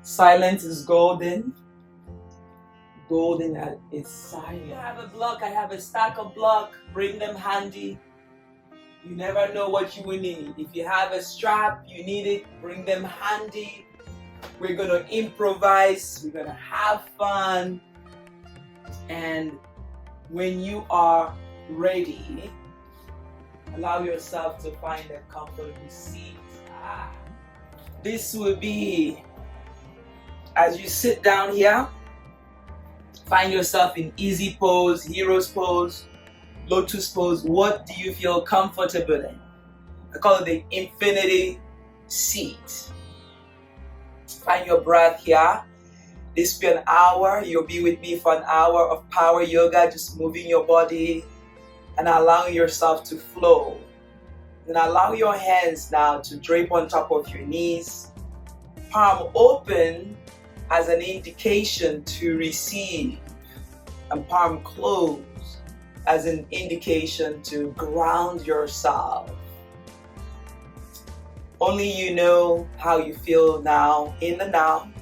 Silence is golden. Golden at its silence. I have a block, I have a stack of block. Bring them handy. You never know what you will need. If you have a strap, you need it, bring them handy. We're gonna improvise, we're gonna have fun. And when you are ready, allow yourself to find a comfortable seat. This will be, as you sit down here, find yourself in easy pose, hero's pose, lotus pose. What do you feel comfortable in? I call it the infinity seat. Find your breath here. This will be an hour. You'll be with me for an hour of power yoga, just moving your body and allowing yourself to flow. And allow your hands now to drape on top of your knees. Palm open as an indication to receive, and palm closed as an indication to ground yourself. Only you know how you feel now, in the now.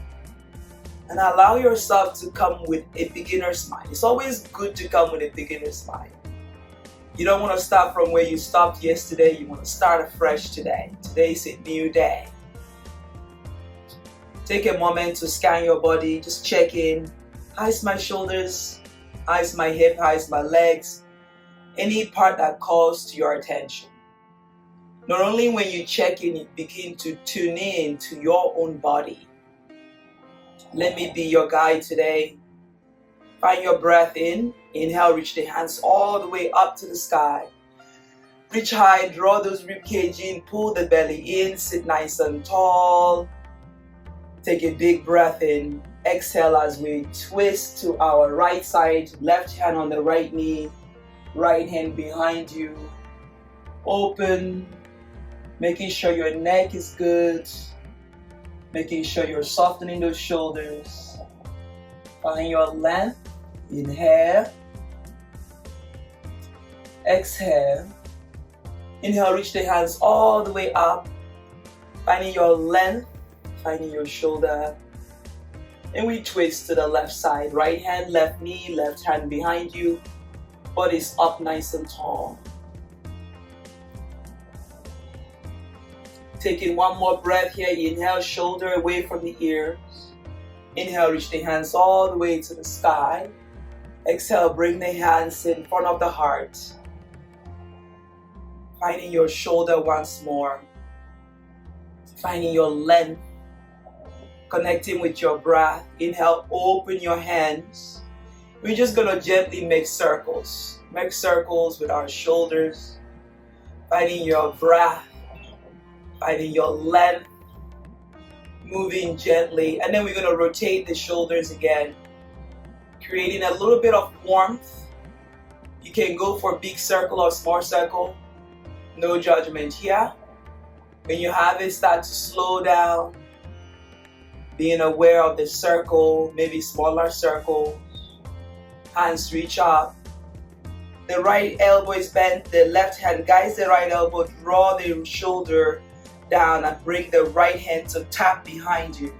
And allow yourself to come with a beginner's mind. It's always good to come with a beginner's mind. You don't want to start from where you stopped yesterday. You want to start afresh today. Today is a new day. Take a moment to scan your body. Just check in. How's my shoulders? How's my hip? How's my legs? Any part that calls to your attention. Not only when you check in, you begin to tune in to your own body. Let me be your guide today. Find your breath in. Inhale, reach the hands all the way up to the sky. Reach high, draw those ribcage in, pull the belly in, sit nice and tall. Take a big breath in. Exhale as we twist to our right side, left hand on the right knee, right hand behind you. Open, making sure your neck is good, making sure you're softening those shoulders. Find your length. Inhale. Exhale. Inhale, reach the hands all the way up. Finding your length, finding your shoulder. And we twist to the left side. Right hand, left knee, left hand behind you. Body's up nice and tall. Taking one more breath here. Inhale, shoulder away from the ears. Inhale, reach the hands all the way to the sky. Exhale, bring the hands in front of the heart. Finding your shoulder once more. Finding your length. Connecting with your breath. Inhale, open your hands. We're just going to gently make circles. Make circles with our shoulders. Finding your breath. Finding your length. Moving gently. And then we're going to rotate the shoulders again. Creating a little bit of warmth. You can go for big circle or small circle. No judgment here. When you have it, start to slow down. Being aware of the circle, maybe smaller circles. Hands reach up. The right elbow is bent. The left hand guides the right elbow. Draw the shoulder down and bring the right hand to tap behind you.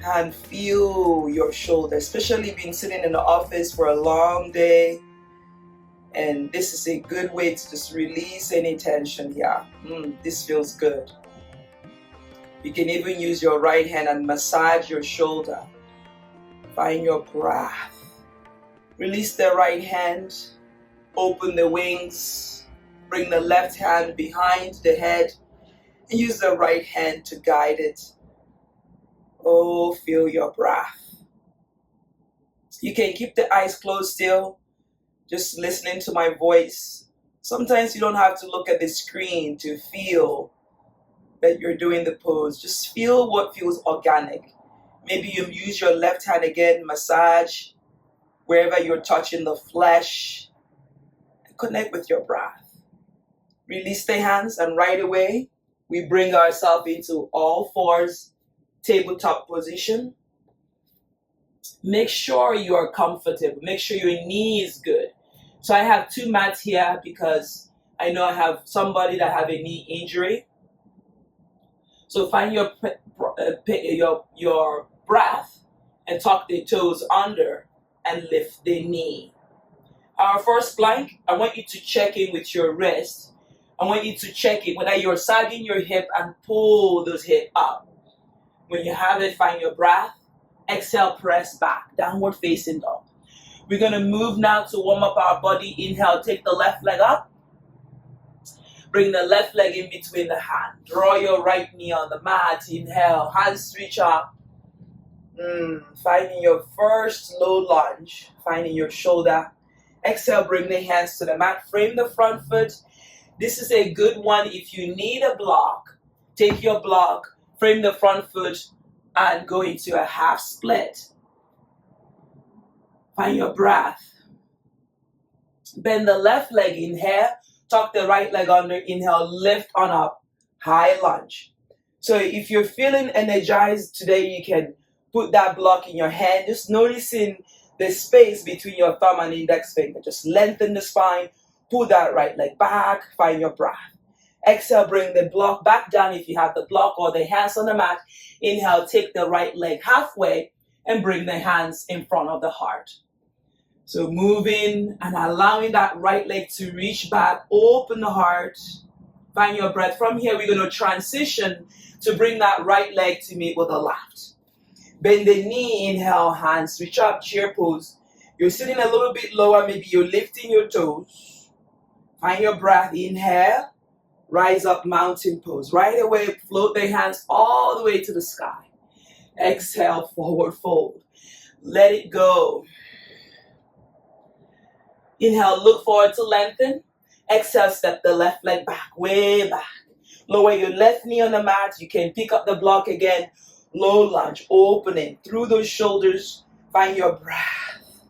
And feel your shoulder, especially being sitting in the office for a long day. And this is a good way to just release any tension here. This feels good. You can even use your right hand and massage your shoulder. Find your breath. Release the right hand. Open the wings. Bring the left hand behind the head. And use the right hand to guide it. Oh, feel your breath. You can keep the eyes closed still. Just listening to my voice. Sometimes you don't have to look at the screen to feel that you're doing the pose. Just feel what feels organic. Maybe you use your left hand again, massage wherever you're touching the flesh. And connect with your breath. Release the hands and right away, we bring ourselves into all fours, tabletop position. Make sure you are comfortable. Make sure your knee is good. So I have two mats here because I know I have somebody that have a knee injury. So find your breath and tuck the toes under and lift the knee. Our first plank, I want you to check in with your wrist. I want you to check in whether you're sagging your hip and pull those hips up. When you have it, find your breath. Exhale, press back, downward facing dog. We're going to move now to warm up our body. Inhale, take the left leg up. Bring the left leg in between the hand. Draw your right knee on the mat. Inhale, hands reach up. Finding your first low lunge. Finding your shoulder. Exhale, bring the hands to the mat. Frame the front foot. This is a good one if you need a block. Take your block, frame the front foot, and go into a half split. Find your breath. Bend the left leg, inhale. Tuck the right leg under, inhale, lift on up. High lunge. So if you're feeling energized today, you can put that block in your hand. Just noticing the space between your thumb and index finger. Just lengthen the spine. Pull that right leg back. Find your breath. Exhale, bring the block back down if you have the block or the hands on the mat. Inhale, take the right leg halfway and bring the hands in front of the heart. So moving and allowing that right leg to reach back. Open the heart. Find your breath. From here, we're going to transition to bring that right leg to meet with the left. Bend the knee. Inhale, hands reach up, chair pose. You're sitting a little bit lower. Maybe you're lifting your toes. Find your breath. Inhale. Rise up, mountain pose. Right away, float the hands all the way to the sky. Exhale, forward fold. Let it go. Inhale, look forward to lengthen. Exhale, step the left leg back, way back. Lower your left knee on the mat. You can pick up the block again. Low lunge, opening through those shoulders. Find your breath.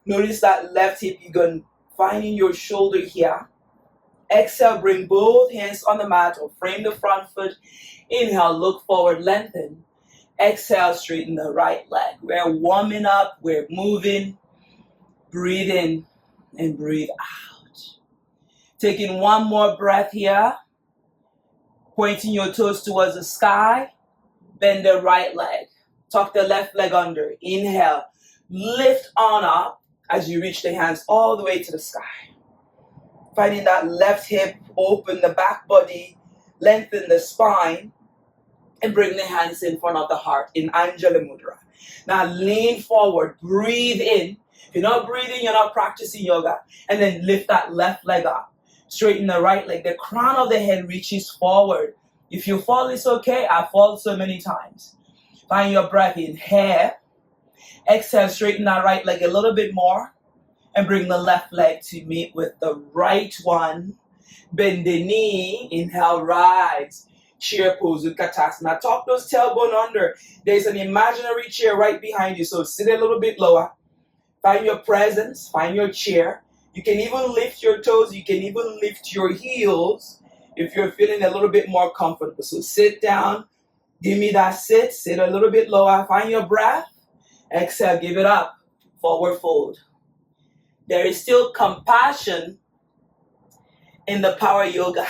Notice that left hip, you're going to find in your shoulder here. Exhale, bring both hands on the mat or frame the front foot. Inhale, look forward, lengthen. Exhale, straighten the right leg. We're warming up, we're moving. Breathe in and breathe out. Taking one more breath here. Pointing your toes towards the sky. Bend the right leg. Tuck the left leg under. Inhale, lift on up as you reach the hands all the way to the sky. Finding that left hip, open the back body, lengthen the spine, and bring the hands in front of the heart in Anjali Mudra. Now lean forward, breathe in. If you're not breathing, you're not practicing yoga. And then lift that left leg up. Straighten the right leg. The crown of the head reaches forward. If you fall, it's okay. I've fallen so many times. Find your breath. Inhale. Exhale, straighten that right leg a little bit more. And bring the left leg to meet with the right one. Bend the knee. Inhale, rise. Chair pose, Utkatasana. Tuck those tailbone under. There's an imaginary chair right behind you, so sit a little bit lower. Find your presence. Find your chair. You can even lift your toes. You can even lift your heels if you're feeling a little bit more comfortable. So sit down. Give me that sit. Sit a little bit lower. Find your breath. Exhale, give it up. Forward fold. There is still compassion in the power yoga.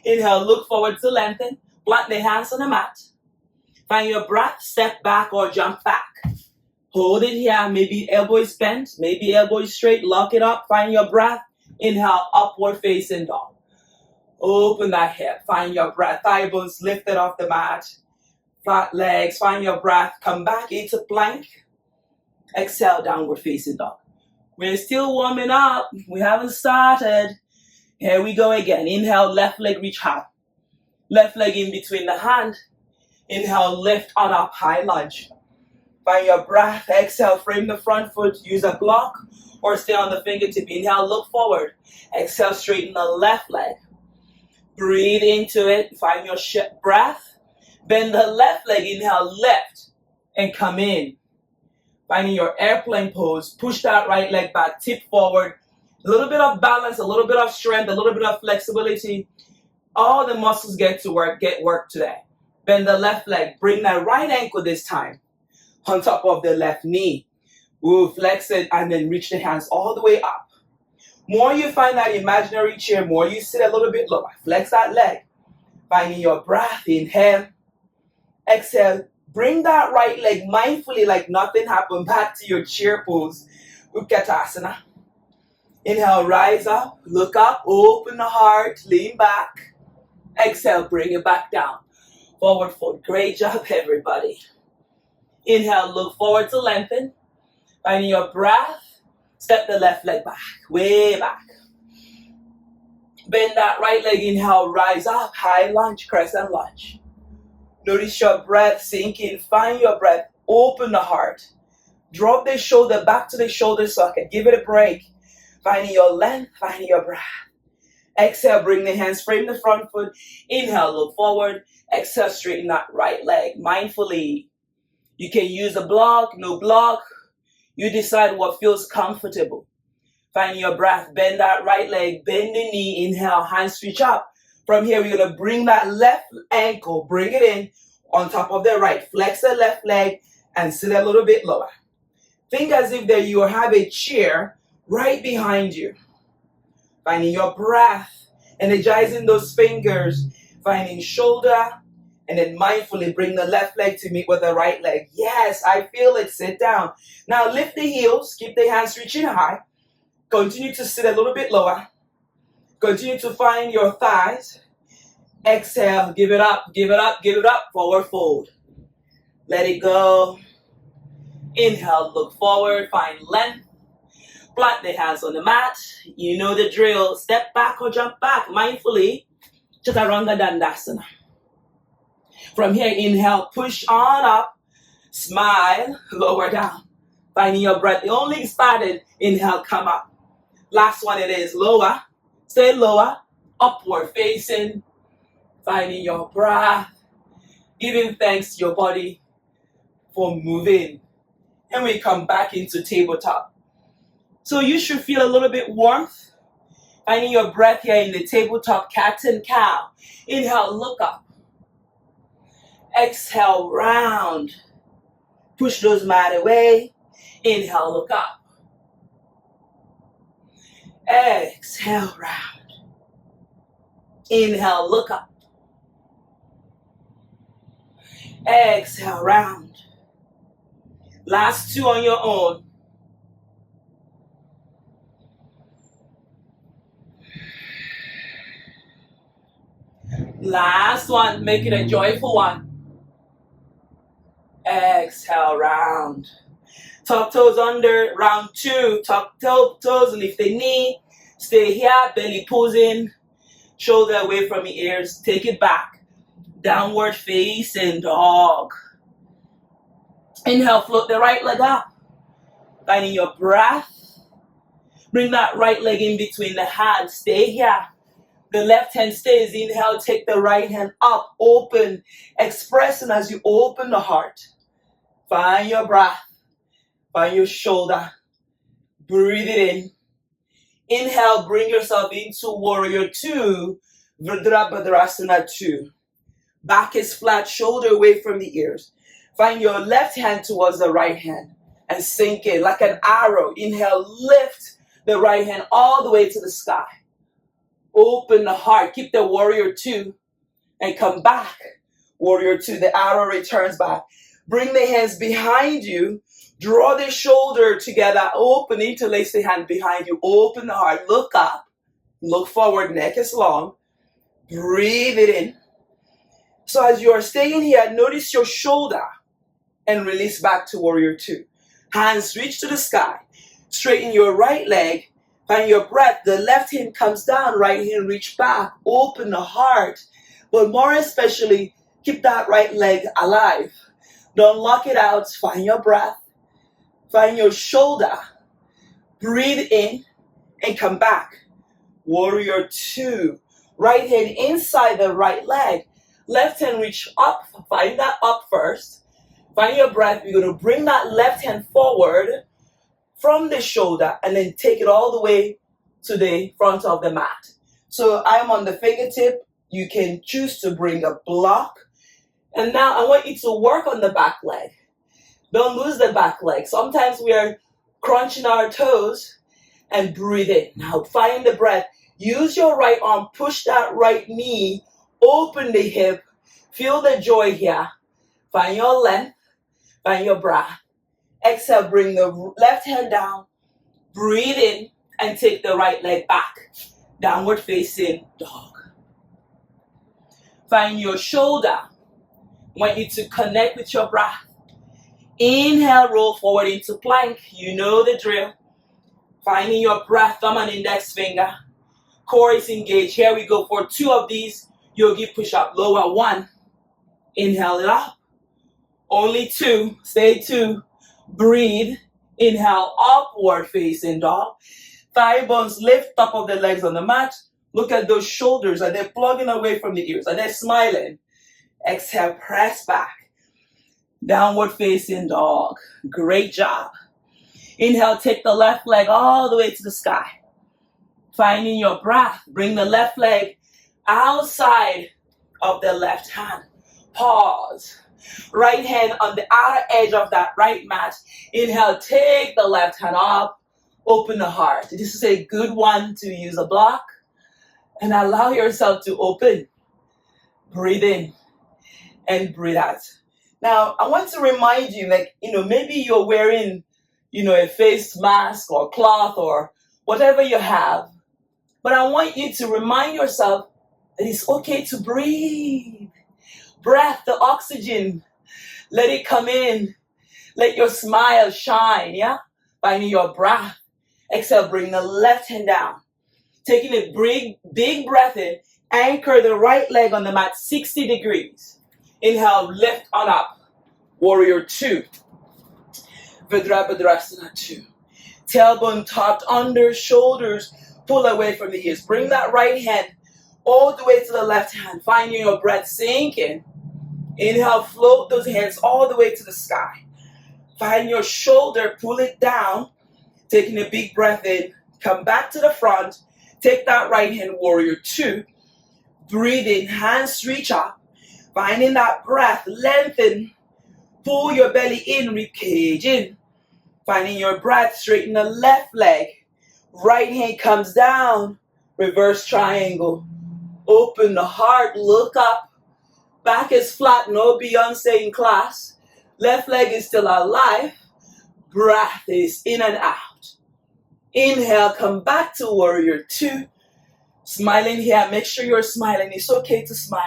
Inhale, look forward to lengthen. Plant the hands on the mat. Find your breath, step back or jump back. Hold it here. Maybe elbow is bent, maybe elbow is straight. Lock it up. Find your breath. Inhale, upward facing dog. Open that hip. Find your breath. Thigh bones lifted off the mat. Flat legs. Find your breath. Come back into plank. Exhale, downward facing dog. We're still warming up. We haven't started. Here we go again. Inhale, left leg reach high. Left leg in between the hand. Inhale, lift on up, high lunge. Find your breath. Exhale, frame the front foot. Use a block or stay on the fingertip. Inhale, look forward. Exhale, straighten the left leg. Breathe into it. Find your breath. Bend the left leg. Inhale, lift and come in. Finding your airplane pose. Push that right leg back. Tip forward. A little bit of balance, a little bit of strength, a little bit of flexibility. All the muscles get work today. Bend the left leg. Bring that right ankle this time on top of the left knee. We'll flex it and then reach the hands all the way up. More you find that imaginary chair, more you sit a little bit lower. Flex that leg. Finding your breath, inhale. Exhale, bring that right leg mindfully like nothing happened back to your chair pose. Utkatasana. Inhale, rise up, look up, open the heart, lean back. Exhale, bring it back down. Forward fold. Great job, everybody. Inhale, look forward to lengthen. Finding your breath, step the left leg back, way back. Bend that right leg, inhale, rise up, high lunge, crescent lunge. Notice your breath sink in, find your breath, open the heart. Drop the shoulder back to the shoulder socket, give it a break. Finding your length, finding your breath. Exhale, bring the hands, frame the front foot. Inhale, look forward. Exhale, straighten that right leg. Mindfully, you can use a block, no block. You decide what feels comfortable. Finding your breath, bend that right leg, bend the knee, inhale, hands reach up. From here, we're going to bring that left ankle, bring it in on top of the right. Flex the left leg and sit a little bit lower. Think as if that you have a chair right behind you. Finding your breath, energizing those fingers, finding shoulder, and then mindfully bring the left leg to meet with the right leg. Yes, I feel it. Sit down. Now lift the heels, keep the hands reaching high. Continue to sit a little bit lower. Continue to find your thighs. Exhale, give it up, give it up, give it up. Forward fold. Let it go. Inhale, look forward, find length. Plant the hands on the mat. You know the drill. Step back or jump back mindfully. Chaturanga Dandasana. From here, inhale, push on up. Smile, lower down. Finding your breath. The only started. Inhale, come up. Last one it is lower. Stay lower. Upward facing. Finding your breath. Giving thanks to your body for moving. And we come back into tabletop. So you should feel a little bit warmth. Finding your breath here in the tabletop cat and cow. Inhale, look up. Exhale, round. Push those mat away. Inhale, look up. Exhale, round. Inhale, look up. Exhale, round. Last two on your own. Last one, make it a joyful one. Exhale, round. Top toes under, round two. Top toes, lift the knee. Stay here, belly posing. Shoulder away from your ears. Take it back. Downward facing dog. Inhale, float the right leg up. Finding your breath. Bring that right leg in between the hands. Stay here. The left hand stays. Inhale, take the right hand up. Open. Expressing as you open the heart. Find your breath. Find your shoulder. Breathe it in. Inhale, bring yourself into warrior two. Virabhadrasana 2. Back is flat, shoulder away from the ears. Find your left hand towards the right hand and sink in like an arrow. Inhale, lift the right hand all the way to the sky. Open the heart. Keep the warrior 2 and come back. Warrior 2, the arrow returns back. Bring the hands behind you. Draw the shoulder together. Open, interlace the hand behind you. Open the heart. Look up. Look forward. Neck is long. Breathe it in. So as you are staying here, notice your shoulder and release back to warrior 2. Hands reach to the sky. Straighten your right leg. Find your breath. The left hand comes down. Right hand reach back. Open the heart. But more especially, keep that right leg alive. Don't lock it out. Find your breath. Find your shoulder. Breathe in and come back. Warrior 2. Right hand inside the right leg. Left hand reach up. Find that up first. Find your breath. You're going to bring that left hand forward from the shoulder and then take it all the way to the front of the mat. So I'm on the fingertip. You can choose to bring a block. And now I want you to work on the back leg. Don't lose the back leg. Sometimes we are crunching our toes and breathe in. Now find the breath. Use your right arm. Push that right knee Open the hip. Feel the joy here. Find your length. Find your breath. Exhale, bring the left hand down. Breathe in and take the right leg back. Downward facing dog. Find your shoulder. I want you to connect with your breath. Inhale, roll forward into plank. You know the drill. Finding your breath, thumb and index finger. Core is engaged. Here we go for 2 of these. Yogi push-up. Lower 1. Inhale it up. Only 2. Stay 2. Breathe. Inhale, upward facing dog. Thigh bones lift, top of the legs on the mat. Look at those shoulders. Are they plugging away from the ears? Are they smiling? Exhale, press back. Downward facing dog. Great job. Inhale, take the left leg all the way to the sky. Finding your breath. Bring the left leg outside of the left hand. Pause. Right hand on the outer edge of that right mat. Inhale, take the left hand up. Open the heart. This is a good one to use a block. And allow yourself to open. Breathe in and breathe out. Now, I want to remind you, maybe you're wearing, a face mask or cloth or whatever you have. But I want you to remind yourself that it's okay to breathe. Breath, the oxygen, let it come in. Let your smile shine, yeah? Finding your breath. Exhale, bring the left hand down. Taking a big breath in. Anchor the right leg on the mat 60 degrees. Inhale, lift on up. Warrior 2. Virabhadrasana 2. Tailbone tucked under, shoulders pull away from the ears. Bring that right hand all the way to the left hand. Finding your breath sinking. Inhale, float those hands all the way to the sky. Find your shoulder, pull it down. Taking a big breath in. Come back to the front. Take that right hand, warrior 2. Breathe in, hands reach up. Finding that breath, lengthen. Pull your belly in, ribcage in. Finding your breath, straighten the left leg. Right hand comes down. Reverse triangle. Open the heart, look up. Back is flat, no Beyonce in class. Left leg is still alive. Breath is in and out. Inhale, come back to warrior 2. Smiling here, make sure you're smiling. It's okay to smile.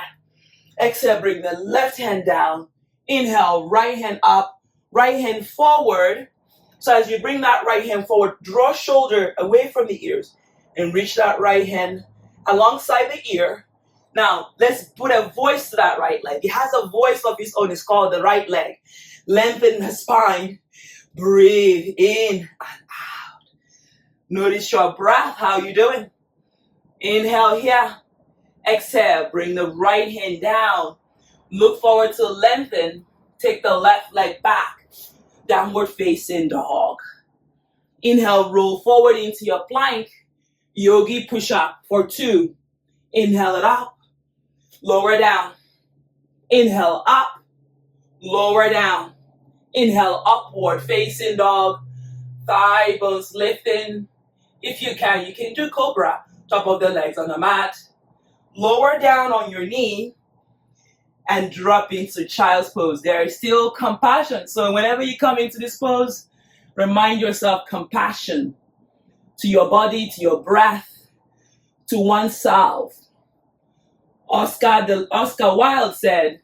Exhale, bring the left hand down. Inhale, right hand up, right hand forward. So as you bring that right hand forward, draw shoulder away from the ears and reach that right hand alongside the ear. Now, let's put a voice to that right leg. It has a voice of its own. It's called the right leg. Lengthen the spine. Breathe in and out. Notice your breath. How you doing? Inhale here. Exhale. Bring the right hand down. Look forward to lengthen. Take the left leg back. Downward facing dog. Inhale, roll forward into your plank. Yogi push up for 2. Inhale it up. Lower down. Inhale up. Lower down. Inhale upward facing dog. Thigh bones lifting. If you can do cobra. Top of the legs on the mat. Lower down on your knee. And drop into child's pose. There is still compassion. So whenever you come into this pose, remind yourself compassion to your body, to your breath, to oneself. Oscar Wilde said,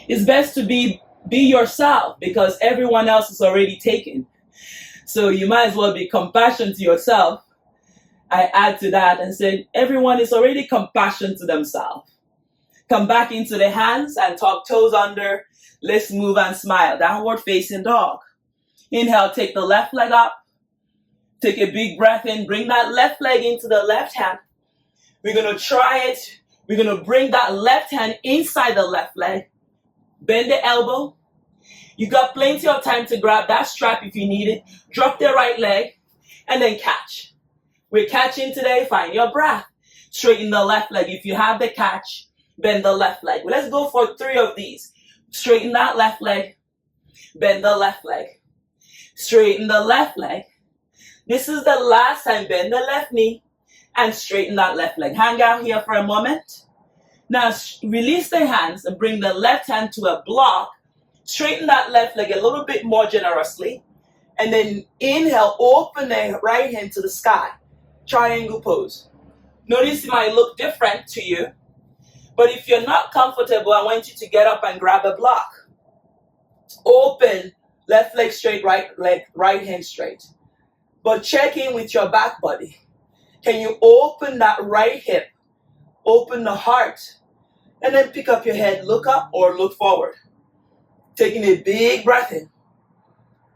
it's best to be yourself because everyone else is already taken. So you might as well be compassionate to yourself. I add to that and said, everyone is already compassionate to themselves. Come back into the hands and tuck toes under. Let's move and smile. Downward facing dog. Inhale, take the left leg up. Take a big breath in. Bring that left leg into the left hand. We're going to try it. We're going to bring that left hand inside the left leg. Bend the elbow. You got plenty of time to grab that strap if you need it. Drop the right leg and then catch. We're catching today. Find your breath. Straighten the left leg. If you have the catch, bend the left leg. Let's go for 3 of these. Straighten that left leg. Bend the left leg. Straighten the left leg. This is the last time. Bend the left knee and straighten that left leg. Hang out here for a moment. Now release the hands and bring the left hand to a block. Straighten that left leg a little bit more generously. And then inhale, open the right hand to the sky. Triangle pose. Notice it might look different to you. But if you're not comfortable, I want you to get up and grab a block. Open, left leg straight, right hand straight. But check in with your back body. Can you open that right hip? Open the heart. And then pick up your head, look up or look forward. Taking a big breath in.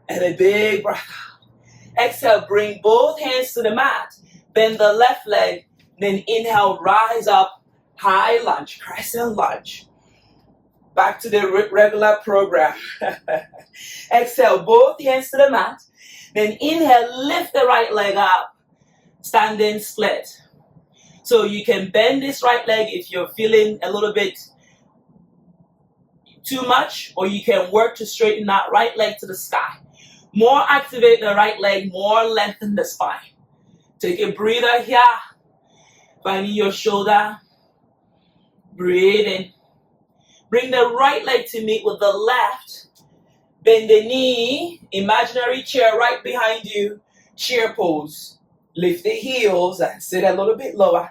And a big breath out. Exhale, bring both hands to the mat. Bend the left leg. Then inhale, rise up. High lunge, crescent lunge. Back to the regular program. Exhale, both hands to the mat. Then inhale, lift the right leg up. Standing split. So you can bend this right leg if you're feeling a little bit too much, or you can work to straighten that right leg to the sky. More activate the right leg, more lengthen the spine. Take a breather here. Finding your shoulder. Breathe in. Bring the right leg to meet with the left. Bend the knee. Imaginary chair right behind you. Chair pose. Lift the heels and sit a little bit lower.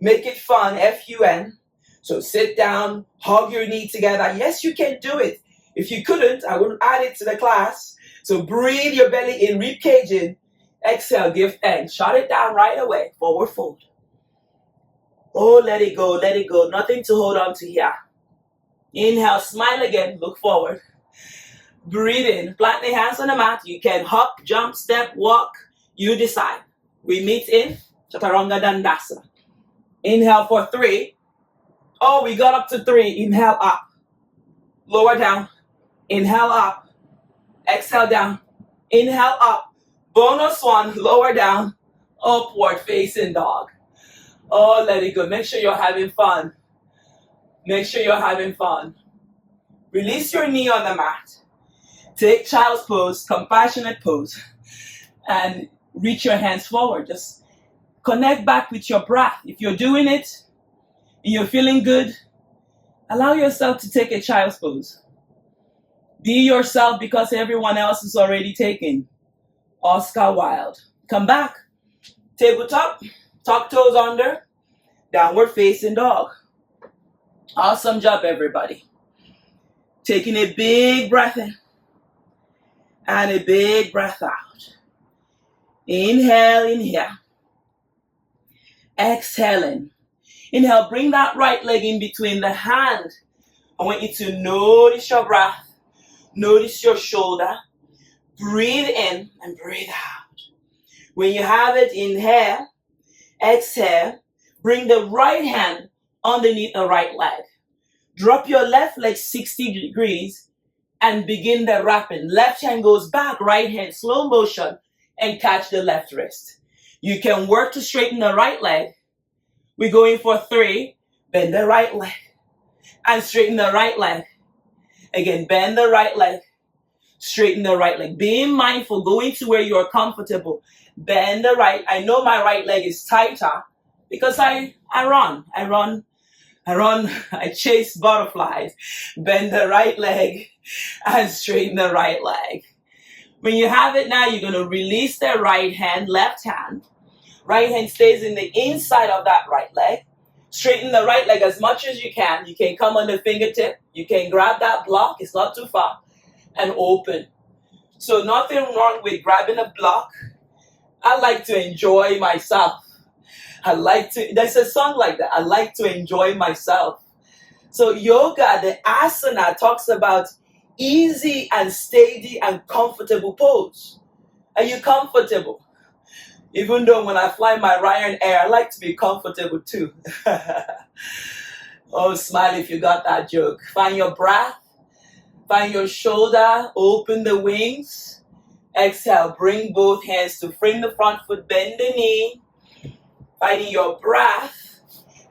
Make it fun, F-U-N. So sit down, hug your knee together. Yes, you can do it. If you couldn't, I would add it to the class. So breathe your belly in, rib cage in. Exhale, give thanks. Shut it down right away. Forward fold. Oh, let it go, let it go. Nothing to hold on to here. Inhale, smile again, look forward. Breathe in, plant the hands on the mat. You can hop, jump, step, walk. You decide. We meet in Chaturanga Dandasana. Inhale for 3. Oh, we got up to 3. Inhale up. Lower down. Inhale up. Exhale down. Inhale up. Bonus 1. Lower down. Upward facing dog. Oh, let it go. Make sure you're having fun. Make sure you're having fun. Release your knee on the mat. Take child's pose, compassionate pose. And reach your hands forward. Just connect back with your breath. If you're doing it and you're feeling good, allow yourself to take a child's pose. Be yourself because everyone else is already taken. Oscar Wilde. Come back. Tabletop. Tuck toes under. Downward facing dog. Awesome job, everybody. Taking a big breath in. And a big breath out. Inhale in here. Exhaling. Inhale, bring that right leg in between the hand. I want you to notice your breath. Notice your shoulder. Breathe in and breathe out. When you have it, inhale. Exhale. Bring the right hand underneath the right leg. Drop your left leg 60 degrees and begin the wrapping. Left hand goes back, right hand slow motion and catch the left wrist. You can work to straighten the right leg. We're going for 3. Bend the right leg and straighten the right leg. Again, bend the right leg, straighten the right leg. Being mindful, going to where you're comfortable. Bend the right. I know my right leg is tighter because I run, I chase butterflies. Bend the right leg and straighten the right leg. When you have it now, you're going to release the right hand, left hand. Right hand stays in the inside of that right leg. Straighten the right leg as much as you can. You can come on the fingertip. You can grab that block. It's not too far. And open. So nothing wrong with grabbing a block. I like to enjoy myself. There's a song like that. I like to enjoy myself. So yoga, the asana, talks about easy and steady and comfortable pose. Are you comfortable? Even though when I fly my Ryanair, I like to be comfortable too. Oh, smile if you got that joke. Find your breath. Find your shoulder. Open the wings. Exhale. Bring both hands to frame the front foot. Bend the knee. Finding your breath.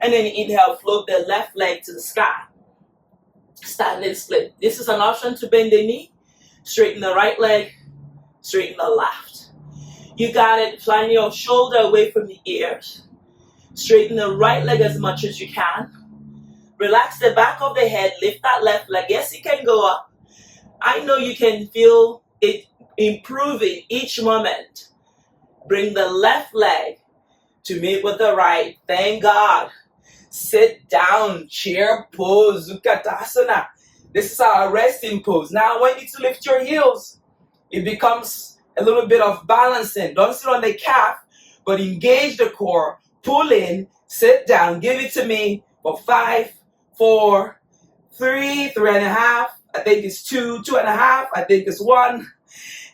And then inhale. Float the left leg to the sky. Standing split. This is an option to bend the knee. Straighten the right leg. Straighten the left. You got it. Flying your shoulder away from the ears. Straighten the right leg as much as you can. Relax the back of the head, lift that left leg. Yes, it can go up. I know you can feel it improving each moment. Bring the left leg to meet with the right. Thank God. Sit down, chair pose, Utkatasana. This is our resting pose. Now I want you to lift your heels. It becomes a little bit of balancing. Don't sit on the calf, but engage the core. Pull in, sit down, give it to me for 5, 4, 3, 3.5. I think it's 2, 2.5. I think it's 1.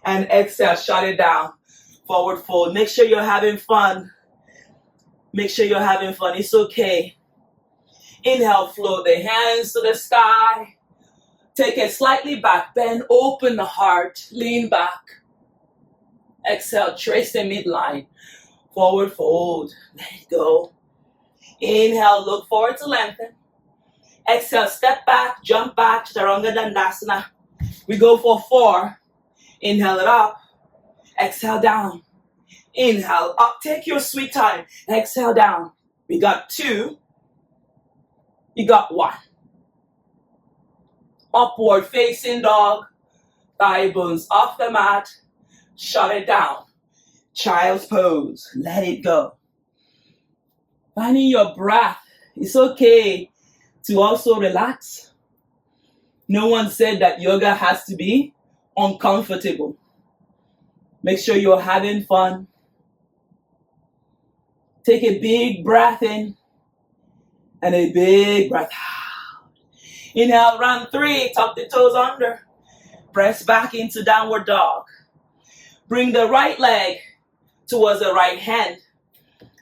And exhale, shut it down. Forward fold. Make sure you're having fun. Make sure you're having fun. It's okay. Inhale, float the hands to the sky. Take it slightly back. Bend, open the heart. Lean back. Exhale, trace the midline. Forward fold. Let it go. Inhale, look forward to lengthen. Exhale, step back, jump back, Chaturanga Dandasana. We go for 4. Inhale it up. Exhale down. Inhale up. Take your sweet time. Exhale down. We got 2. You got 1. Upward facing dog. Thigh bones off the mat. Shut it down. Child's pose. Let it go. Finding your breath. It's okay to also relax. No one said that yoga has to be uncomfortable. Make sure you're having fun. Take a big breath in and a big breath out. Inhale, round 3, tuck the toes under. Press back into downward dog. Bring the right leg towards the right hand.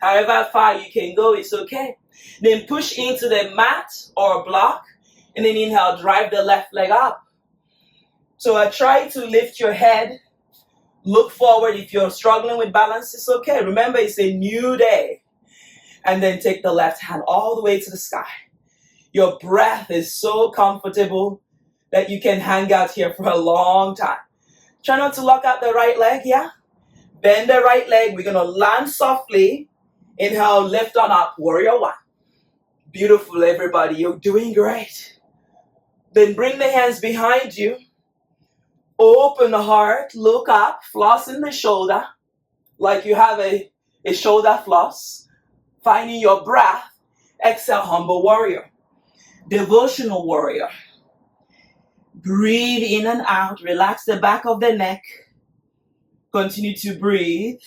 However far you can go, it's okay. Then push into the mat or block, and then inhale, drive the left leg up. So I try to lift your head, look forward. If you're struggling with balance, it's okay. Remember, it's a new day. And then take the left hand all the way to the sky. Your breath is so comfortable that you can hang out here for a long time. Try not to lock out the right leg, yeah? Bend the right leg. We're going to land softly. Inhale, lift on up, warrior 1. Beautiful, everybody. You're doing great. Then bring the hands behind you. Open the heart, look up, floss in the shoulder, like you have a shoulder floss. Finding your breath. Exhale, humble warrior. Devotional warrior. Breathe in and out. Relax the back of the neck. Continue to breathe.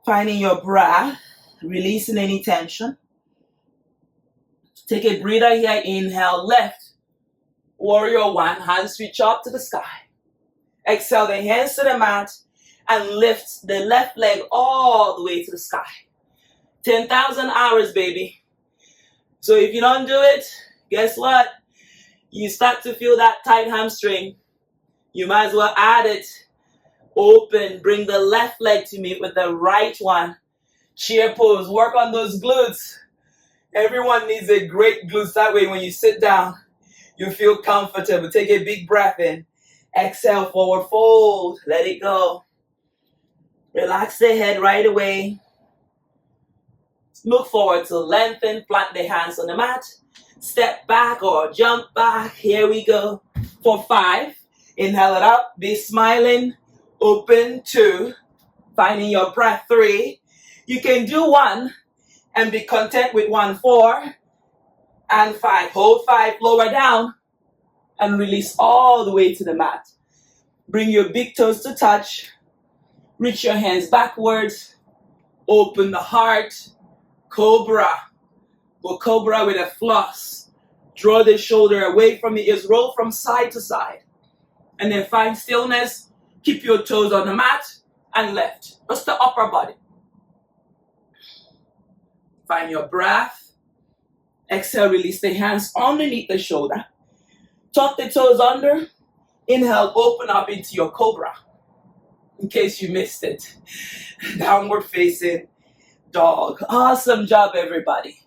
Finding your breath. Releasing any tension. Take a breather here. Inhale, left. Warrior 1. Hands reach up to the sky. Exhale, the hands to the mat. And lift the left leg all the way to the sky. 10,000 hours, baby. So if you don't do it, guess what? You start to feel that tight hamstring. You might as well add it. Open. Bring the left leg to meet with the right one. Chair pose. Work on those glutes. Everyone needs a great glutes. That way when you sit down, you feel comfortable. Take a big breath in. Exhale, forward fold. Let it go. Relax the head right away. Look forward to lengthen. Plant the hands on the mat. Step back or jump back. Here we go. For 5. Inhale it up. Be smiling. Open. 2. Finding your breath. 3. You can do 1 and be content with 1, 4. And 5. Hold 5. Lower down. And release all the way to the mat. Bring your big toes to touch. Reach your hands backwards. Open the heart. Cobra. Go cobra with a floss. Draw the shoulder away from the ears. Roll from side to side. And then find stillness. Keep your toes on the mat. And lift. Just the upper body. Find your breath. Exhale, release the hands underneath the shoulder. Tuck the toes under. Inhale, open up into your cobra. In case you missed it. Downward facing dog. Awesome job, everybody.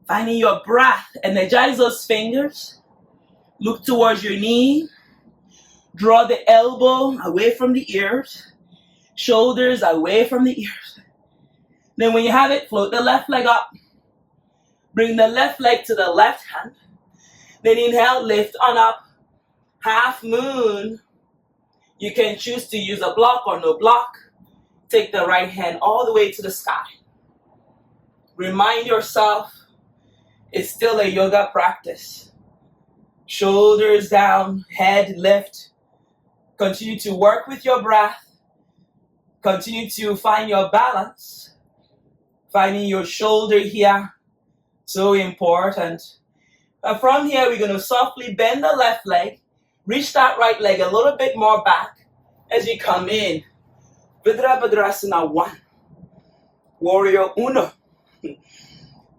Finding your breath. Energize those fingers. Look towards your knee. Draw the elbow away from the ears. Shoulders away from the ears. Then when you have it, float the left leg up. Bring the left leg to the left hand. Then inhale, lift on up. Half moon. You can choose to use a block or no block. Take the right hand all the way to the sky. Remind yourself, it's still a yoga practice. Shoulders down, head lift. Continue to work with your breath. Continue to find your balance. Finding your shoulder here, so important. And from here, we're going to softly bend the left leg. Reach that right leg a little bit more back as you come in. Virabhadrasana 1. Warrior Uno.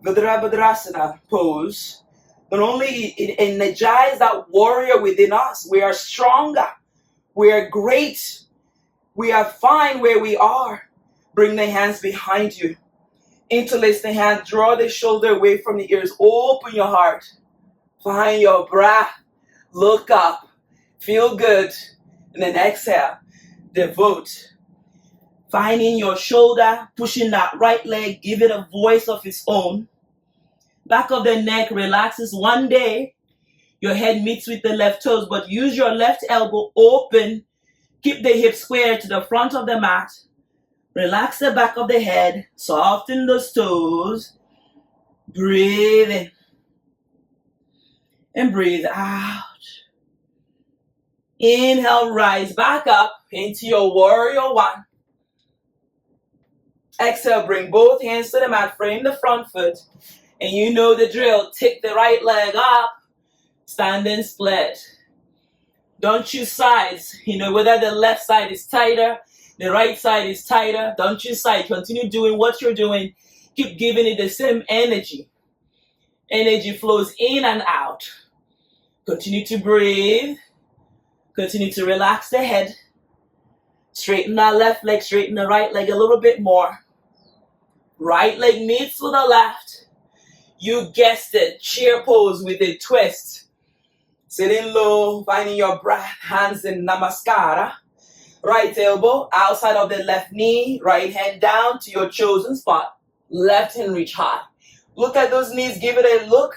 Virabhadrasana pose. Not only it energizes that warrior within us, we are stronger. We are great. We are fine where we are. Bring the hands behind you. Interlace the hand. Draw the shoulder away from the ears. Open your heart. Find your breath. Look up. Feel good. And then exhale. Devote. Finding your shoulder. Pushing that right leg. Give it a voice of its own. Back of the neck relaxes. One day, your head meets with the left toes, but use your left elbow open. Keep the hips square to the front of the mat. Relax the back of the head. Soften those toes. Breathe in. And breathe out. Inhale, rise back up into your warrior 1. Exhale, bring both hands to the mat. Frame the front foot. And you know the drill. Take the right leg up. Stand and split. Don't choose sides. You know, whether the left side is tighter, the right side is tighter. Don't choose sides. Continue doing what you're doing. Keep giving it the same energy. Energy flows in and out. Continue to breathe. Continue to relax the head. Straighten that left leg. Straighten the right leg a little bit more. Right leg meets with the left. You guessed it. Chair pose with a twist. Sitting low, finding your breath, hands in namaskara. Right elbow outside of the left knee, right hand down to your chosen spot. Left hand reach high. Look at those knees, give it a look.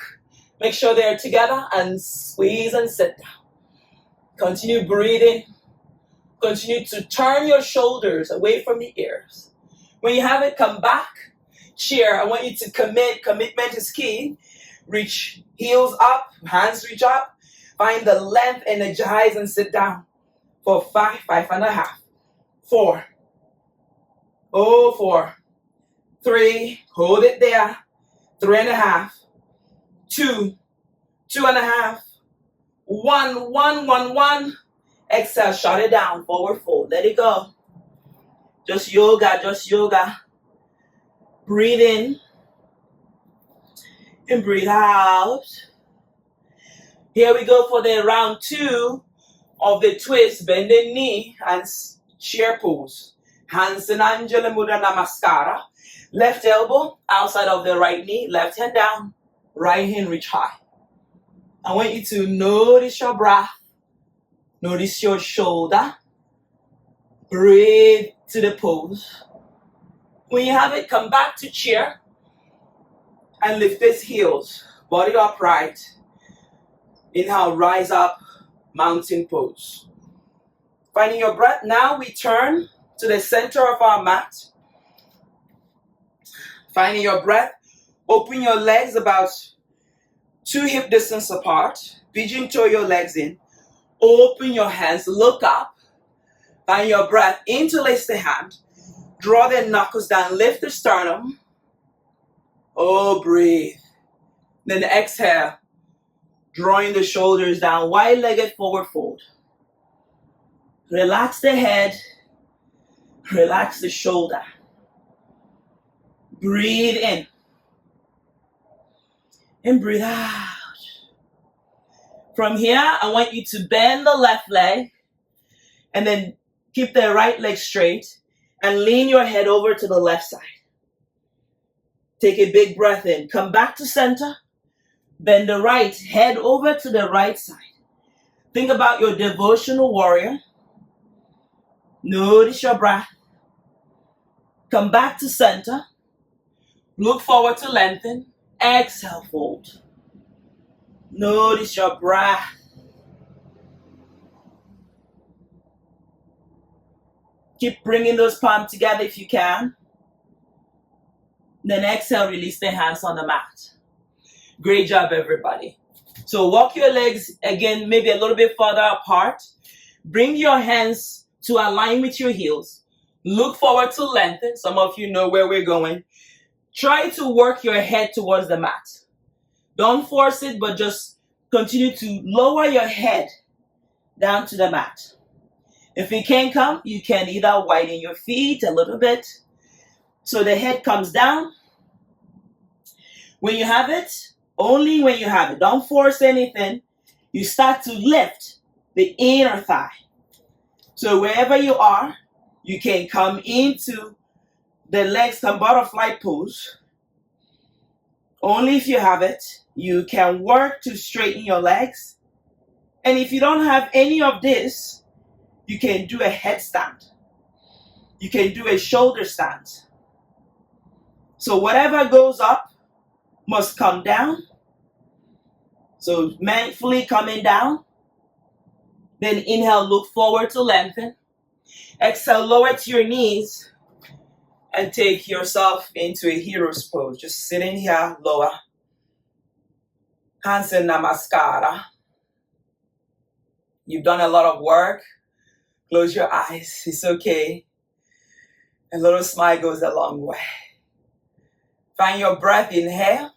Make sure they're together and squeeze and sit down. Continue breathing. Continue to turn your shoulders away from the ears. When you have it, come back. Chair, I want you to commit. Commitment is key. Reach heels up, hands reach up. Find the length, energize, and sit down for 5, 5.5, 4. Oh, 4. 3, hold it there. 3.5, 2, 2.5, 1, 1, 1, 1. Exhale, shut it down, forward fold. Let it go. Just yoga, just yoga. Breathe in and breathe out. Here we go for the round 2 of the twist. Bend the knee and chair pose. Hands in Anjali Mudra Namaskara. Left elbow outside of the right knee. Left hand down. Right hand reach high. I want you to notice your breath. Notice your shoulder. Breathe to the pose. When you have it, come back to chair. And lift these heels. Body upright. Inhale, rise up, mountain pose. Finding your breath. Now we turn to the center of our mat. Finding your breath. Open your legs about 2 hip distance apart. Pigeon toe your legs in. Open your hands, look up. Find your breath. Interlace the hand. Draw the knuckles down, lift the sternum. Oh, breathe. Then exhale. Drawing the shoulders down, wide-legged forward fold. Relax the head. Relax the shoulder. Breathe in. And breathe out. From here, I want you to bend the left leg. And then keep the right leg straight. And lean your head over to the left side. Take a big breath in. Come back to center. Bend the right, head over to the right side. Think about your devotional warrior. Notice your breath. Come back to center. Look forward to lengthen. Exhale, fold. Notice your breath. Keep bringing those palms together if you can. Then exhale, release the hands on the mat. Great job, everybody. So walk your legs again, maybe a little bit further apart. Bring your hands to align with your heels. Look forward to lengthen. Some of you know where we're going. Try to work your head towards the mat. Don't force it, but just continue to lower your head down to the mat. If it can't come, you can either widen your feet a little bit so the head comes down. When you have it, only when you have it, don't force anything, you start to lift the inner thigh. So wherever you are, you can come into the legs, come butterfly pose. Only if you have it, you can work to straighten your legs. And if you don't have any of this, you can do a headstand. You can do a shoulder stand. So whatever goes up must come down. So mindfully coming down. Then inhale, look forward to lengthen. Exhale, lower to your knees and take yourself into a hero's pose. Just sitting here, lower. Hands in namaskara. You've done a lot of work. Close your eyes. It's okay. A little smile goes a long way. Find your breath. Inhale.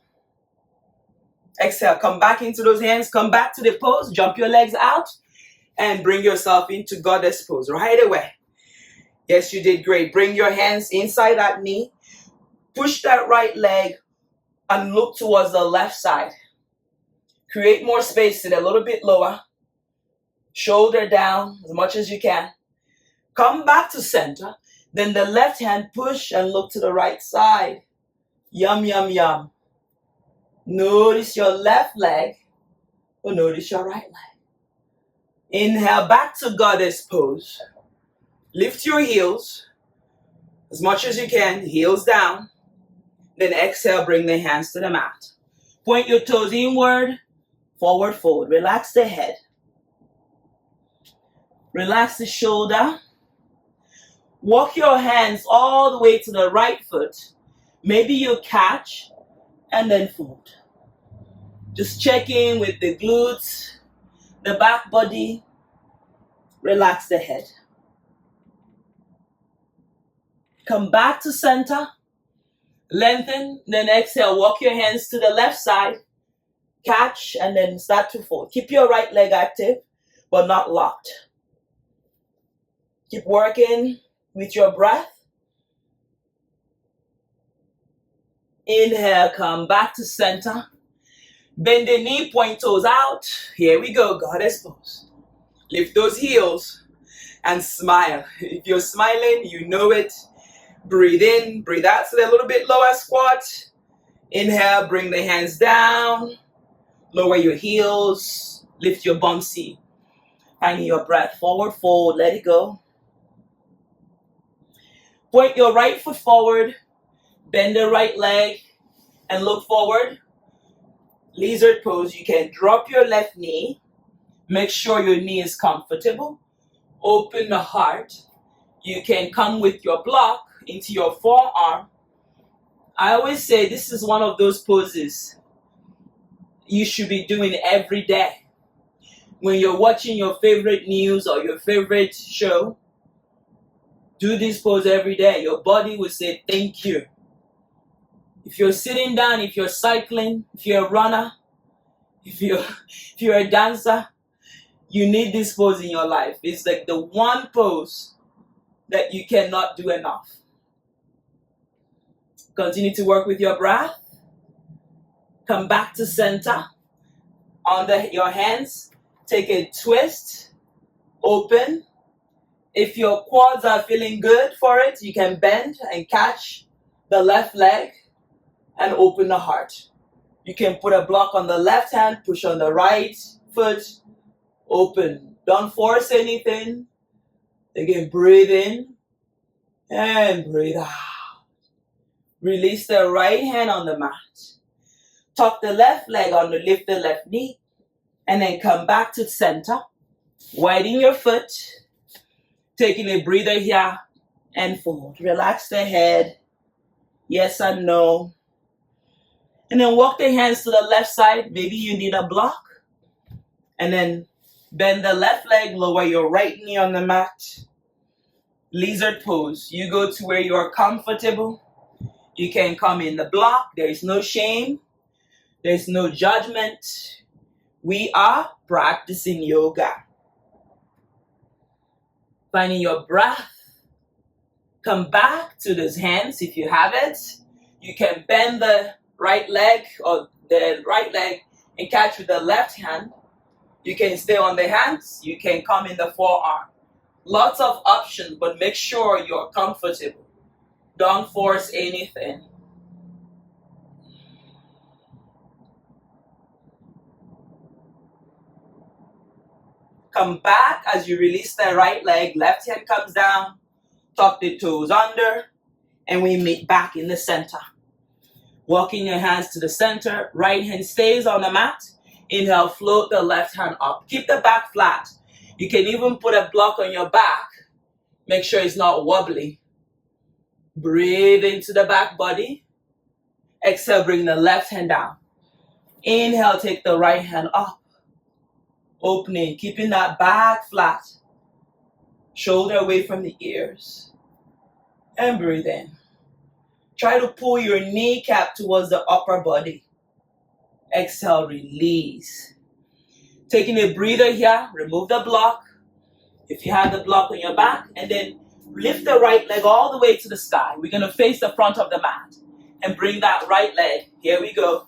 Exhale. Come back into those hands. Come back to the pose. Jump your legs out. And bring yourself into goddess pose right away. Yes, you did great. Bring your hands inside that knee. Push that right leg and look towards the left side. Create more space. Sit a little bit lower. Shoulder down as much as you can. Come back to center. Then the left hand push and look to the right side. Yum, yum, yum. Notice your left leg or notice your right leg. Inhale back to goddess pose. Lift your heels as much as you can. Heels down. Then exhale, bring the hands to the mat. Point your toes inward. Forward fold. Relax the head. Relax the shoulder. Walk your hands all the way to the right foot. Maybe you catch and then fold. Just check in with the glutes, the back body. Relax the head. Come back to center. Lengthen. Then exhale. Walk your hands to the left side. Catch and then start to fold. Keep your right leg active, but not locked. Keep working with your breath. Inhale, come back to center. Bend the knee, point toes out. Here we go, goddess pose. Lift those heels and smile. If you're smiling, you know it. Breathe in, breathe out. So a little bit lower squat. Inhale, bring the hands down. Lower your heels. Lift your bumpsy. Finding your breath. Forward fold, let it go. Point your right foot forward. Bend the right leg and look forward. Lizard pose. You can drop your left knee. Make sure your knee is comfortable. Open the heart. You can come with your block into your forearm. I always say this is one of those poses you should be doing every day. When you're watching your favorite news or your favorite show, do this pose every day. Your body will say thank you. If you're sitting down, if you're cycling, if you're a runner, if you're a dancer, you need this pose in your life. It's like the one pose that you cannot do enough. Continue to work with your breath. Come back to center. Under your hands, take a twist. Open. If your quads are feeling good for it, you can bend and catch the left leg and open the heart. You can put a block on the left hand, push on the right foot, open. Don't force anything. Again, breathe in and breathe out. Release the right hand on the mat. Tuck the left leg under, lift the left knee, and then come back to center. Widen your foot, taking a breather here and fold. Relax the head, yes and no. And then walk the hands to the left side. Maybe you need a block. And then bend the left leg, lower your right knee on the mat. Lizard pose. You go to where you are comfortable. You can come in the block. There is no shame. There is no judgment. We are practicing yoga. Finding your breath. Come back to those hands if you have it. You can bend the right leg and catch with the left hand. You can stay on the hands. You can come in the forearm. Lots of options, but make sure you're comfortable. Don't force anything. Come back as you release the right leg. Left hand comes down. Tuck the toes under. And we meet back in the center. Walking your hands to the center. Right hand stays on the mat. Inhale, float the left hand up. Keep the back flat. You can even put a block on your back. Make sure it's not wobbly. Breathe into the back body. Exhale, bring the left hand down. Inhale, take the right hand up. Opening, keeping that back flat. Shoulder away from the ears. And breathe in. Try to pull your kneecap towards the upper body. Exhale, release. Taking a breather here, remove the block. If you have the block on your back, and then lift the right leg all the way to the sky. We're going to face the front of the mat and bring that right leg, here we go,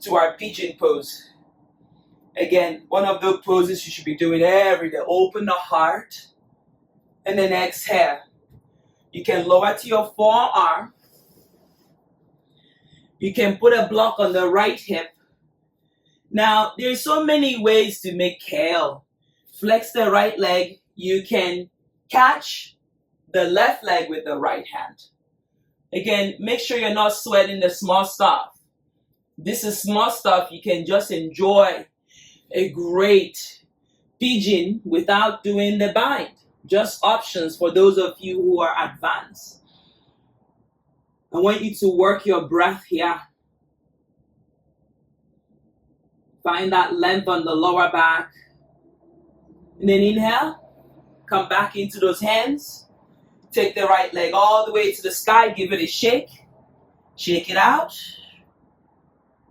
to our pigeon pose. Again, one of those poses you should be doing every day. Open the heart, and then exhale. You can lower to your forearm. You can put a block on the right hip. Now, there's so many ways to make kale. Flex the right leg. You can catch the left leg with the right hand. Again, make sure you're not sweating the small stuff. This is small stuff. You can just enjoy a great pigeon without doing the bind. Just options for those of you who are advanced. I want you to work your breath here. Find that length on the lower back. And then inhale. Come back into those hands. Take the right leg all the way to the sky. Give it a shake. Shake it out.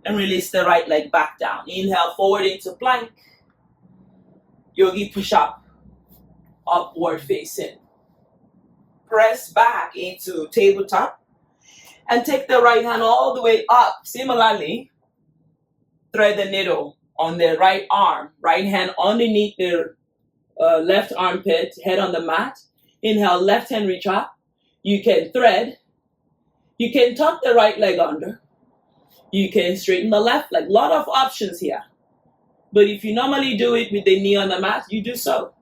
And release the right leg back down. Inhale forward into plank. Yogi push up. Upward facing. Press back into tabletop. And take the right hand all the way up. Similarly, thread the needle on the right arm. Right hand underneath the left armpit, head on the mat. Inhale, left hand reach up. You can thread. You can tuck the right leg under. You can straighten the left leg. Lot of options here. But if you normally do it with the knee on the mat, you do so.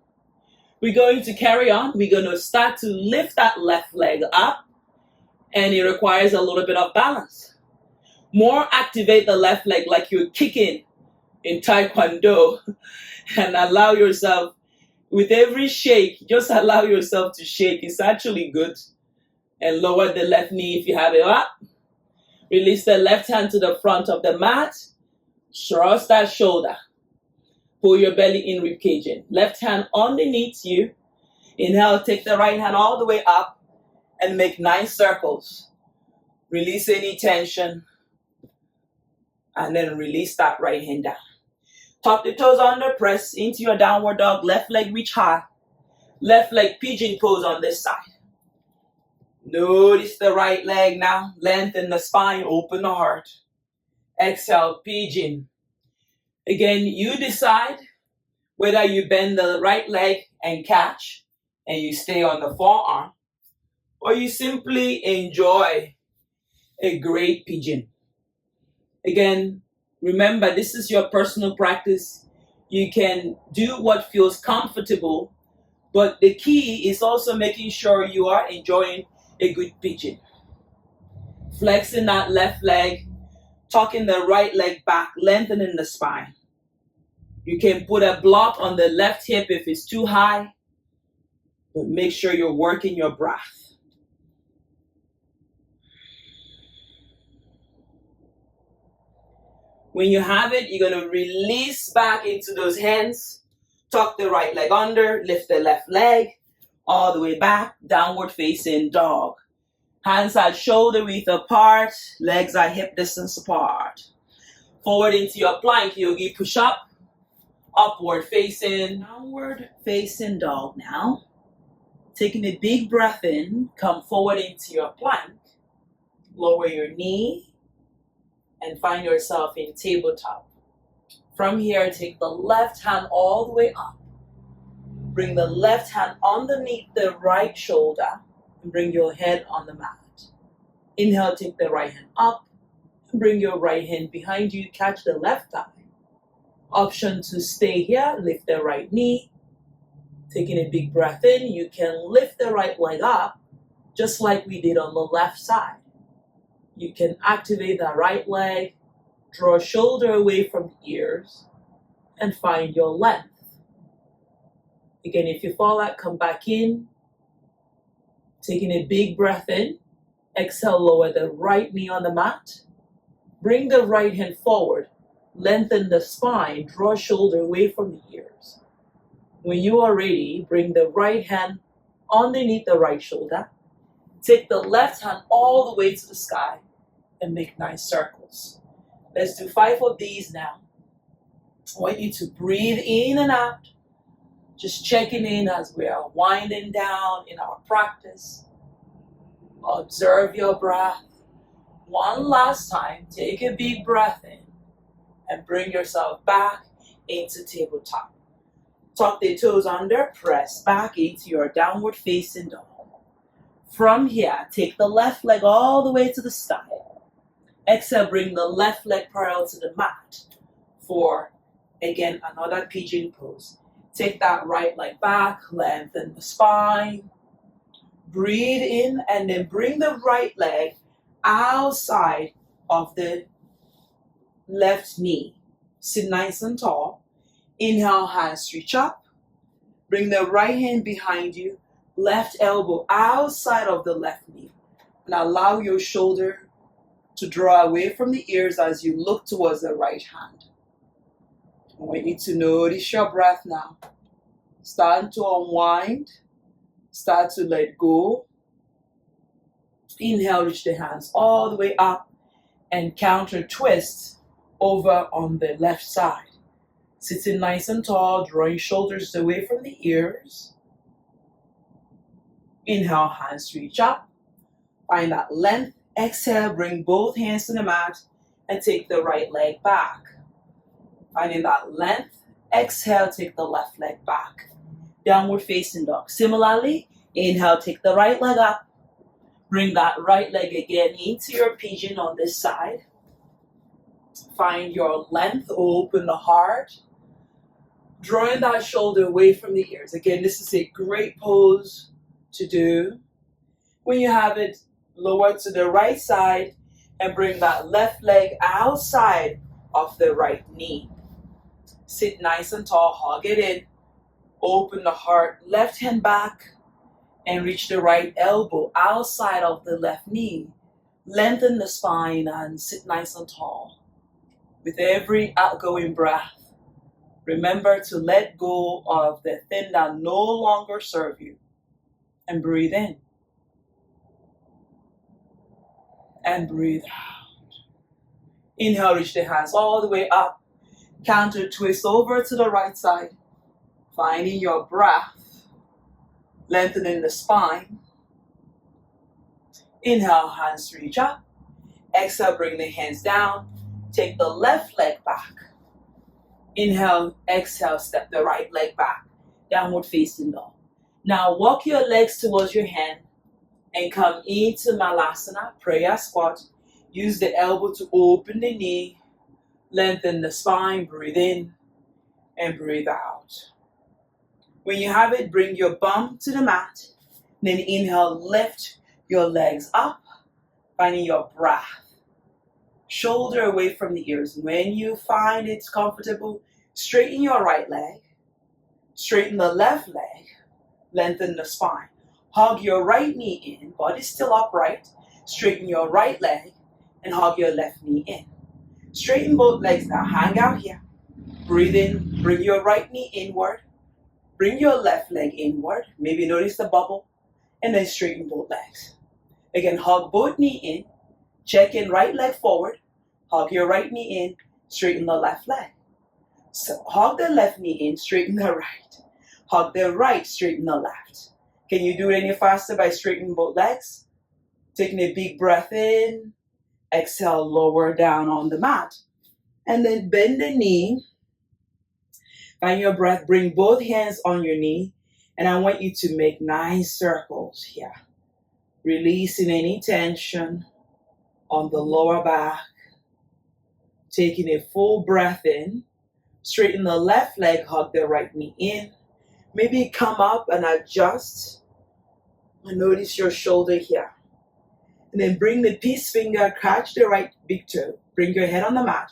We're going to carry on. We're going to start to lift that left leg up. And it requires a little bit of balance. More activate the left leg like you're kicking in Taekwondo. And allow yourself, with every shake, just allow yourself to shake. It's actually good. And lower the left knee if you have it up. Release the left hand to the front of the mat. Thrust that shoulder. Pull your belly in, rib cage in. Left hand underneath you. Inhale, take the right hand all the way up and make 9 circles. Release any tension. And then release that right hand down. Tuck the toes under, press into your downward dog. Left leg reach high. Left leg pigeon pose on this side. Notice the right leg now. Lengthen the spine, open the heart. Exhale, pigeon. Again, you decide whether you bend the right leg and catch and you stay on the forearm, or you simply enjoy a great pigeon. Again, remember, this is your personal practice. You can do what feels comfortable, but the key is also making sure you are enjoying a good pigeon. Flexing that left leg, Tucking the right leg back, lengthening the spine. You can put a block on the left hip if it's too high, but make sure you're working your breath. When you have it, you're going to release back into those hands. Tuck the right leg under, lift the left leg all the way back, downward facing dog. Hands are shoulder width apart, legs are hip distance apart. Forward into your plank, yogi, push up, upward facing, downward facing dog now. Taking a big breath in, come forward into your plank, lower your knee, and find yourself in tabletop. From here, take the left hand all the way up. Bring the left hand underneath the right shoulder and bring your head on the mat. Inhale, take the right hand up and bring your right hand behind you, catch the left thigh. Option to stay here, lift the right knee. Taking a big breath in, you can lift the right leg up, just like we did on the left side. You can activate the right leg, draw shoulder away from the ears, and find your length. Again, if you fall out, come back in. Taking a big breath in, exhale, lower the right knee on the mat. Bring the right hand forward, lengthen the spine, draw shoulder away from the ears. When you are ready, bring the right hand underneath the right shoulder. Take the left hand all the way to the sky and make nice circles. Let's do 5 of these now. I want you to breathe in and out. Just checking in as we are winding down in our practice. Observe your breath. One last time, take a big breath in and bring yourself back into tabletop. Tuck the toes under, press back into your downward facing dog. From here, take the left leg all the way to the side. Exhale, bring the left leg parallel to the mat for, again, another pigeon pose. Take that right leg back, lengthen the spine. Breathe in and then bring the right leg outside of the left knee. Sit nice and tall. Inhale, hands reach up. Bring the right hand behind you. Left elbow outside of the left knee. And allow your shoulder to draw away from the ears as you look towards the right hand. I want you to notice your breath now. Start to unwind. Start to let go. Inhale, reach the hands all the way up and counter twist over on the left side. Sitting nice and tall, drawing shoulders away from the ears. Inhale, hands reach up. Find that length. Exhale, bring both hands to the mat and take the right leg back. Finding that length. Exhale, take the left leg back. Downward facing dog. Similarly, inhale, take the right leg up. Bring that right leg again into your pigeon on this side. Find your length, open the heart. Drawing that shoulder away from the ears. Again, this is a great pose to do. When you have it, lower to the right side and bring that left leg outside of the right knee. Sit nice and tall, hug it in. Open the heart, left hand back and reach the right elbow outside of the left knee. Lengthen the spine and sit nice and tall. With every outgoing breath, remember to let go of the thing that no longer serves you and breathe in. And breathe out. Inhale, reach the hands all the way up. Counter twist over to the right side. Finding your breath. Lengthening the spine. Inhale, hands reach up. Exhale, bring the hands down. Take the left leg back. Inhale, exhale, step the right leg back. Downward facing dog. Now walk your legs towards your hand and come into Malasana, prayer squat. Use the elbow to open the knee. Lengthen the spine, breathe in and breathe out. When you have it, bring your bum to the mat. Then inhale, lift your legs up, finding your breath. shoulder away from the ears. When you find it's comfortable, straighten your right leg, straighten the left leg, lengthen the spine. Hug your right knee in, body still upright, straighten your right leg, and hug your left knee in. Straighten both legs now, hang out here. Breathe in, bring your right knee inward, bring your left leg inward, maybe notice the bubble, and then straighten both legs. Again, hug both knee in, check in right leg forward, hug your right knee in, straighten the left leg. So hug the left knee in, straighten the right. Hug the right, straighten the left. Can you do it any faster by straightening both legs? Taking a big breath in, exhale, lower down on the mat. And then bend the knee. Find your breath, bring both hands on your knee. And I want you to make nice circles here. Releasing any tension on the lower back. Taking a full breath in. Straighten the left leg, hug the right knee in. Maybe come up and adjust. And notice your shoulder here. And then bring the peace finger, catch the right big toe. Bring your head on the mat.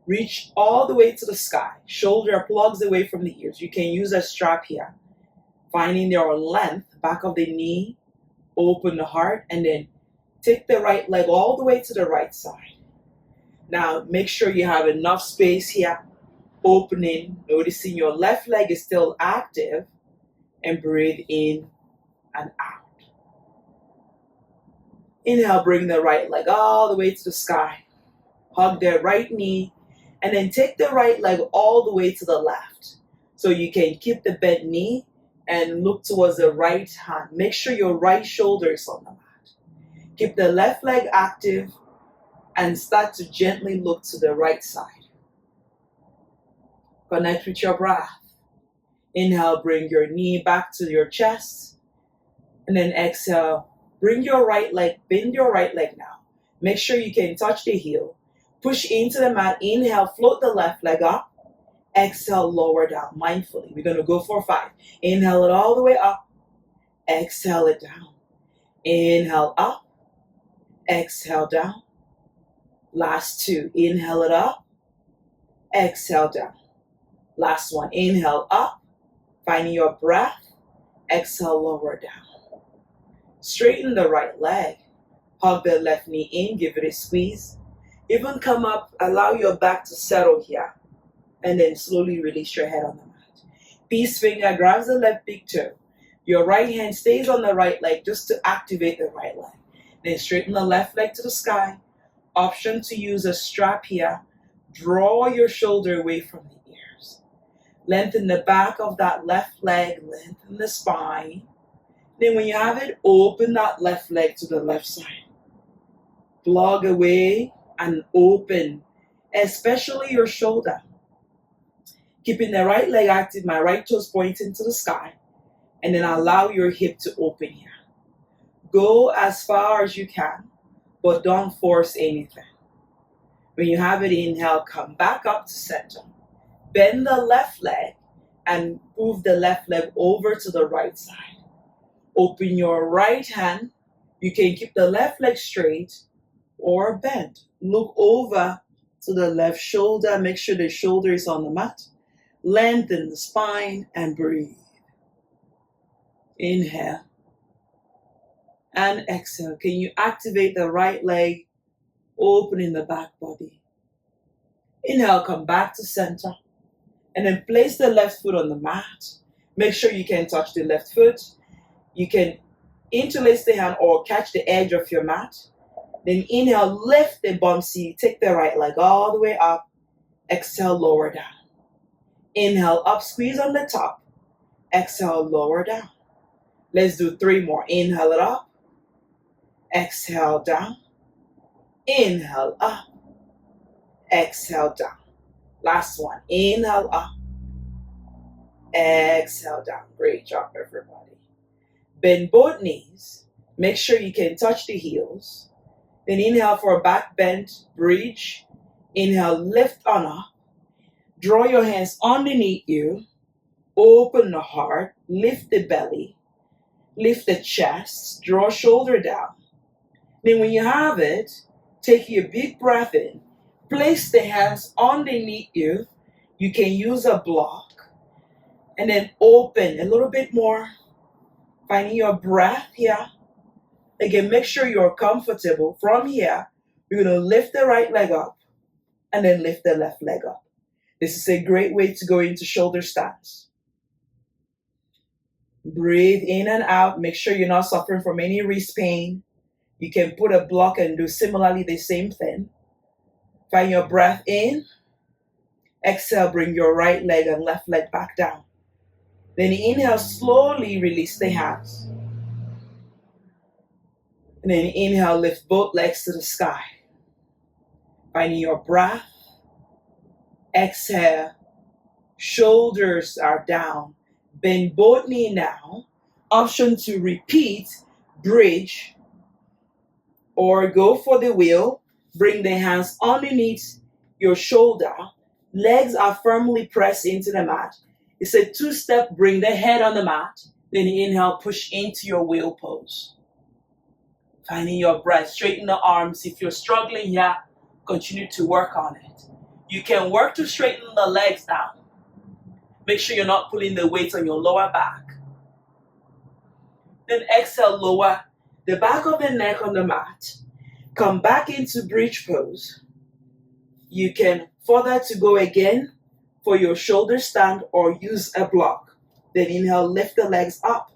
Reach all the way to the sky. Shoulder plugs away from the ears. You can use a strap here. Finding your length, back of the knee. Open the heart. And then take the right leg all the way to the right side. Now make sure you have enough space here. Opening. Noticing your left leg is still active. And breathe in and out. Inhale, bring the right leg all the way to the sky. Hug the right knee, and then take the right leg all the way to the left. So you can keep the bent knee and look towards the right hand. Make sure your right shoulder is on the mat. Keep the left leg active and start to gently look to the right side. Connect with your breath. Inhale, bring your knee back to your chest. And then exhale, bring your right leg, bend your right leg now. Make sure you can touch the heel. Push into the mat. Inhale, float the left leg up. Exhale, lower down mindfully. We're going to go for 5. Inhale it all the way up. Exhale it down. Inhale up. Exhale down. Last 2. Inhale it up. Exhale down. Last 1. Inhale up. Finding your breath. Exhale, lower down. Straighten the right leg. Hug the left knee in. Give it a squeeze. Even come up. Allow your back to settle here. And then slowly release your head on the mat. Peace finger grabs the left big toe. Your right hand stays on the right leg just to activate the right leg. Then straighten the left leg to the sky. Option to use a strap here. Draw your shoulder away from the ears. Lengthen the back of that left leg. Lengthen the spine. Then when you have it, open that left leg to the left side. Plug away and open, especially your shoulder. Keeping the right leg active, my right toes pointing to the sky. And then allow your hip to open here. Go as far as you can, but don't force anything. When you have it, inhale, come back up to center. Bend the left leg and move the left leg over to the right side. Open your right hand. You can keep the left leg straight or bent. Look over to the left shoulder. Make sure the shoulder is on the mat. Lengthen the spine and breathe. Inhale and exhale. Can you activate the right leg, opening the back body? Inhale, come back to center. And then place the left foot on the mat. Make sure you can touch the left foot. You can interlace the hand or catch the edge of your mat. Then inhale, lift the bum seat. Take the right leg all the way up. Exhale, lower down. Inhale, up, squeeze on the top. Exhale, lower down. Let's do 3 more. Inhale it up. Exhale down. Inhale up. Exhale down. Last one. Inhale up. Exhale down. Great job, everybody. Bend both knees. Make sure you can touch the heels. Then inhale for a back bend, bridge. Inhale, lift on up. Draw your hands underneath you. Open the heart. Lift the belly. Lift the chest. Draw shoulder down. Then when you have it, Take a big breath in. Place the hands underneath you. You can use a block. And then open a little bit more. Finding your breath here. Again, make sure you're comfortable. From here, you're going to lift the right leg up and then lift the left leg up. This is a great way to go into shoulder stance. Breathe in and out. Make sure you're not suffering from any wrist pain. You can put a block and do similarly the same thing. Find your breath in. Exhale, bring your right leg and left leg back down. Then inhale, slowly release the hands. And then inhale, lift both legs to the sky. Finding your breath. Exhale, shoulders are down. Bend both knees now. Option to repeat, bridge, or go for the wheel. Bring the hands underneath your shoulder. Legs are firmly pressed into the mat. It's a two-step, bring the head on the mat. Then inhale, push into your wheel pose. Finding your breath, straighten the arms. If you're struggling here, continue to work on it. You can work to straighten the legs down. Make sure you're not pulling the weight on your lower back. Then exhale, lower the back of the neck on the mat. Come back into bridge pose. You can further to go again for your shoulder stand or use a block. Then inhale, lift the legs up.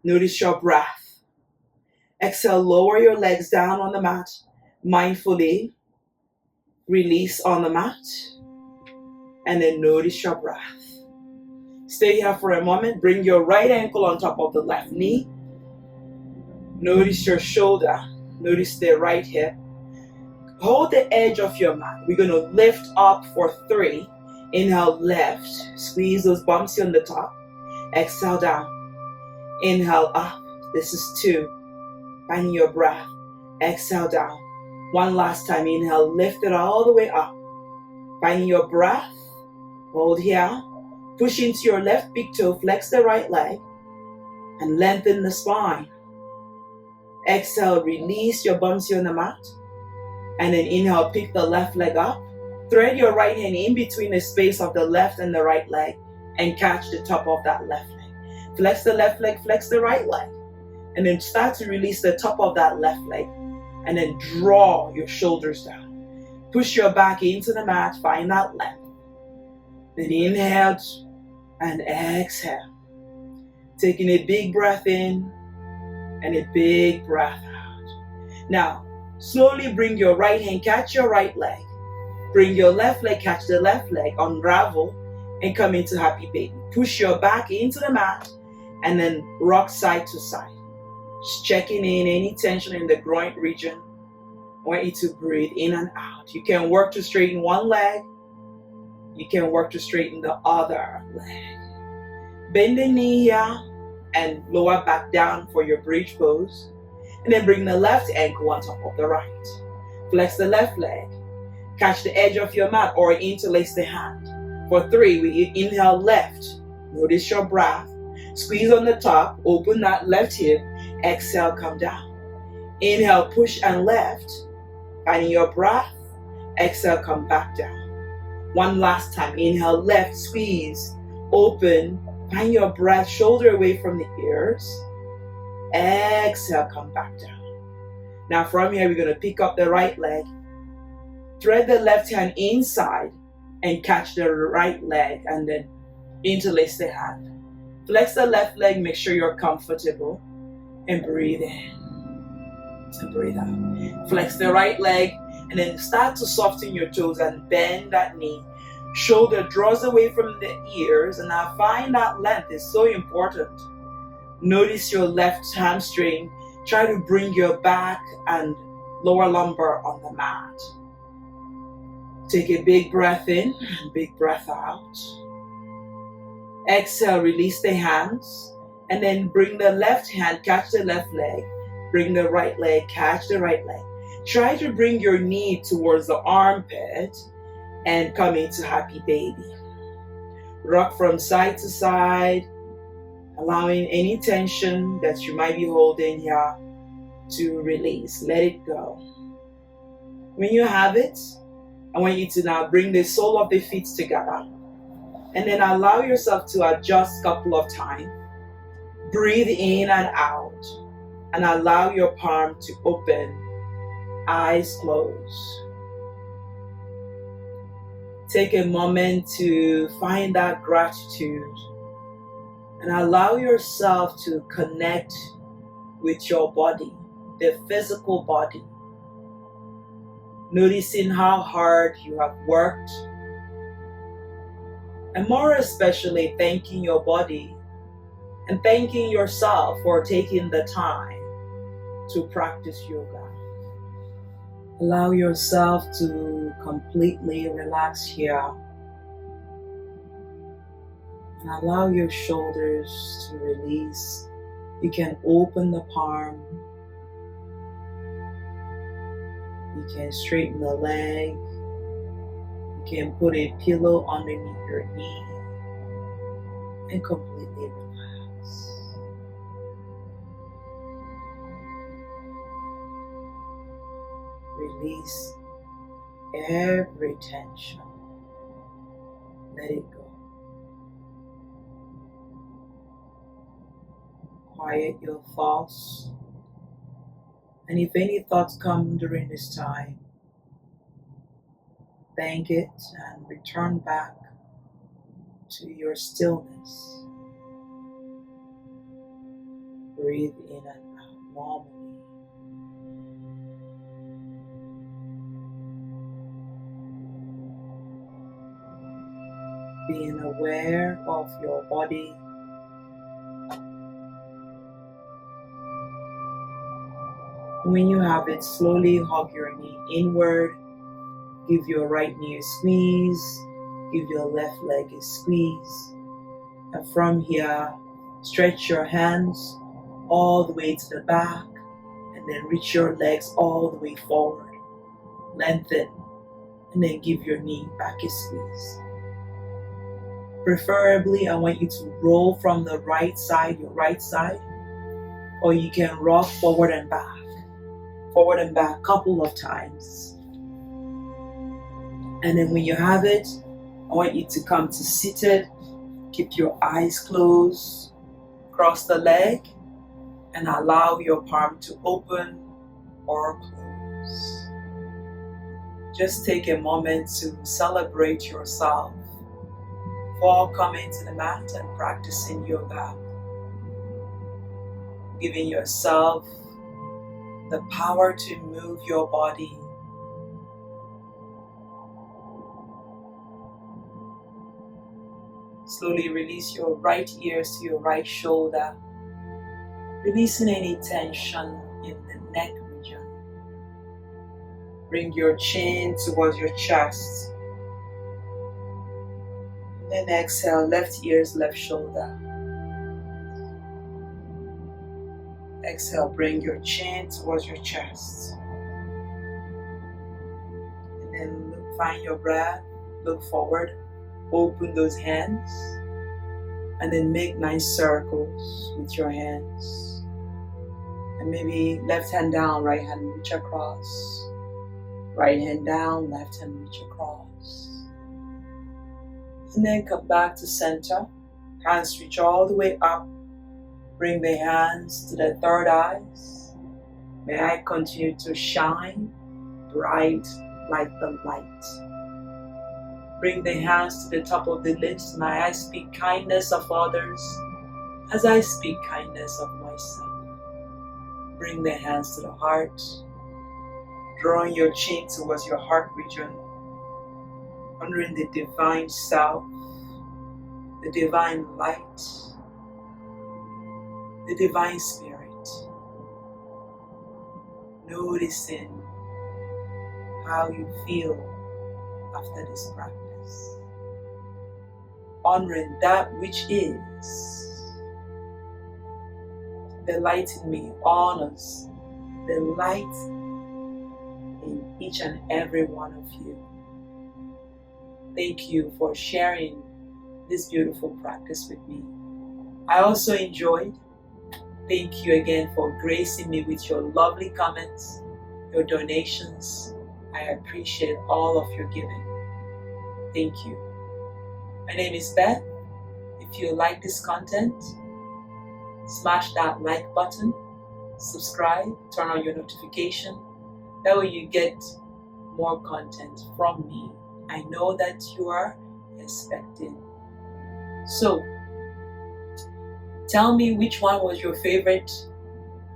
Notice your breath. Exhale, lower your legs down on the mat. Mindfully release on the mat. And then notice your breath. Stay here for a moment. Bring your right ankle on top of the left knee. Notice your shoulder. Notice the right hip. Hold the edge of your mat. We're going to lift up for 3. Inhale, left. Squeeze those bumps on the top. Exhale, down. Inhale, up. This is 2. Finding your breath. Exhale, down. One last time. Inhale, lift it all the way up. Finding your breath. Hold here. Push into your left big toe. Flex the right leg. And lengthen the spine. Exhale, release your bumps on the mat. And then inhale, pick the left leg up. Thread your right hand in between the space of the left and the right leg and catch the top of that left leg. Flex the left leg, flex the right leg. And then start to release the top of that left leg. And then draw your shoulders down. Push your back into the mat, find that length. Then inhale and exhale. Taking a big breath in and a big breath out. Now, slowly bring your right hand, catch your right leg. Bring your left leg, catch the left leg, unravel, and come into happy baby. Push your back into the mat, and then rock side to side. Just checking in any tension in the groin region. I want you to breathe in and out. You can work to straighten one leg. You can work to straighten the other leg. Bend the knee here, and lower back down for your bridge pose. And then bring the left ankle on top of the right. Flex the left leg. Catch the edge of your mat or interlace the hand. For 3, we inhale left. Notice your breath. Squeeze on the top. Open that left hip. Exhale, come down. Inhale, push and left. Finding your breath. Exhale, come back down. One last time. Inhale left. Squeeze. Open. Find your breath. Shoulder away from the ears. Exhale, come back down. Now from here, we're going to pick up the right leg. Thread the left hand inside and catch the right leg and then interlace the hand. Flex the left leg, make sure you're comfortable, and breathe in and breathe out. Flex the right leg and then start to soften your toes and bend that knee. Shoulder draws away from the ears, and now find that length is so important. Notice your left hamstring. Try to bring your back and lower lumbar on the mat. Take a big breath in and big breath out. Exhale, release the hands. And then bring the left hand, catch the left leg. Bring the right leg, catch the right leg. Try to bring your knee towards the armpit and come into happy baby. Rock from side to side, allowing any tension that you might be holding here to release. Let it go. When you have it, I want you to now bring the sole of the feet together. And then allow yourself to adjust a couple of times. Breathe in and out. And allow your palm to open. Eyes closed. Take a moment to find that gratitude. And allow yourself to connect with your body, the physical body. Noticing how hard you have worked. And more especially, thanking your body and thanking yourself for taking the time to practice yoga. Allow yourself to completely relax here. And allow your shoulders to release. You can open the palm. You can straighten the leg. You can put a pillow underneath your knee and completely relax. Release every tension. Let it go. Quiet your thoughts. And if any thoughts come during this time, thank it and return back to your stillness. Breathe in and out normally. Being aware of your body. When you have it, slowly hug your knee inward. Give your right knee a squeeze. Give your left leg a squeeze. And from here, stretch your hands all the way to the back. And then reach your legs all the way forward. Lengthen. And then give your knee back a squeeze. Preferably, I want you to roll from the right side, your right side. Or you can rock forward and back. Forward and back a couple of times. And then when you have it, I want you to come to seated. Keep your eyes closed. Cross the leg. And allow your palm to open or close. Just take a moment to celebrate yourself for coming to the mat and practicing yoga. Giving yourself the power to move your body. Slowly release your right ears to your right shoulder, releasing any tension in the neck region. Bring your chin towards your chest. And then exhale, left ears, left shoulder. Exhale, bring your chin towards your chest. And then find your breath, look forward, open those hands, and then make nice circles with your hands. And maybe left hand down, right hand reach across. Right hand down, left hand reach across. And then come back to center. Hands reach all the way up. Bring the hands to the third eyes. May I continue to shine bright like the light. Bring the hands to the top of the lips. May I speak kindness of others as I speak kindness of myself. Bring the hands to the heart. Drawing your chin towards your heart region. Honoring the divine self, the divine light, the divine spirit. Noticing how you feel after this practice. Honoring that which is. The light in me honors the light in each and every one of you. Thank you for sharing this beautiful practice with me. I also enjoyed Thank you again for gracing me with your lovely comments, your donations. I appreciate all of your giving. Thank you. My name is Beth. If you like this content, smash that like button, subscribe, turn on your notification. That way you get more content from me. I know that you are expecting. So, tell me which one was your favorite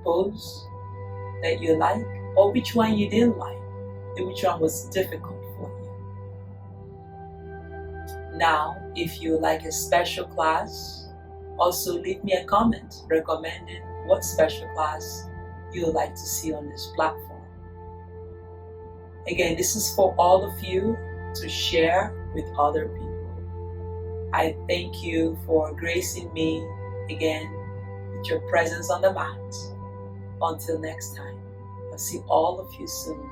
pose that you like, or which one you didn't like, and which one was difficult for you. Now, if you like a special class, also leave me a comment recommending what special class you would like to see on this platform. Again, this is for all of you to share with other people. I thank you for gracing me again with your presence on the mat. Until next time, I'll see all of you soon.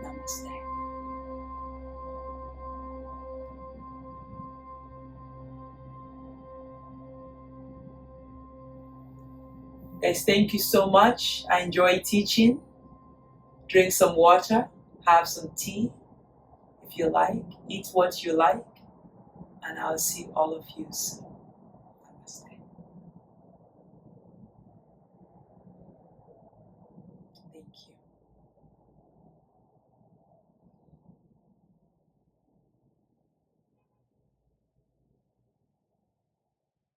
Namaste. Guys, thank you so much. I enjoy teaching. Drink some water, have some tea if you like, eat what you like, and I'll see all of you soon.